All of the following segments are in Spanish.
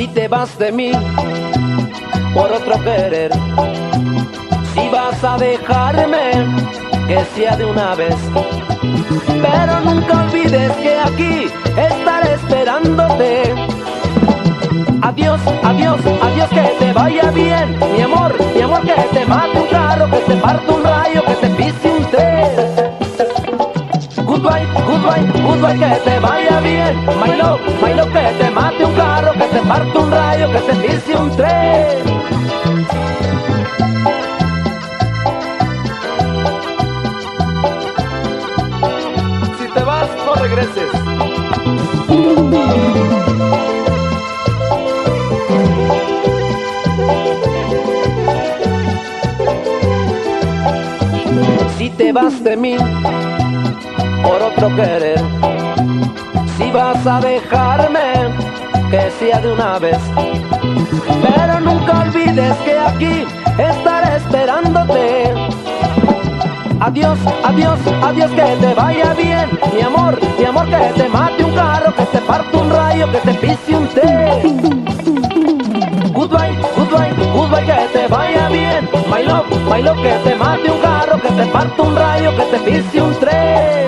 Si te vas de mí por otro querer, si vas a dejarme, que sea de una vez. Pero nunca olvides que aquí estaré esperándote. Adiós, adiós, adiós, que te vaya bien, mi amor, que te mate un carro, que te parte un rayo, que te pise un tren. Goodbye, goodbye, goodbye, que te vaya bien, my love, que te mate un carro, que te parte un rayo, que te pise un tren. Si te vas, no regreses. Si te vas de mí por otro querer, si vas a dejarme, que sea de una vez. Pero nunca olvides que aquí estaré esperándote. Adiós, adiós, adiós, que te vaya bien, mi amor, que te mate un carro, que te parte un rayo, que te pise un tren. Goodbye, goodbye, goodbye, que te vaya bien, my love, que te mate un carro, que te parte un rayo, que te pise un tren.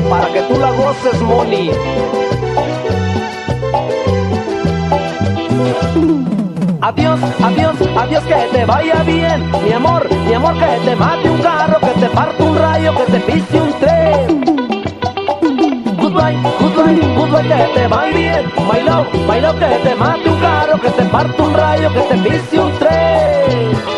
Para que tú la goces, Moni. Adiós, adiós, adiós, que te vaya bien, mi amor, que te mate un carro, que te parte un rayo, que te pise un tren. Goodbye, goodbye, goodbye, que te vaya bien, my love, que te mate un carro, que te parte un rayo, que te pise un tren.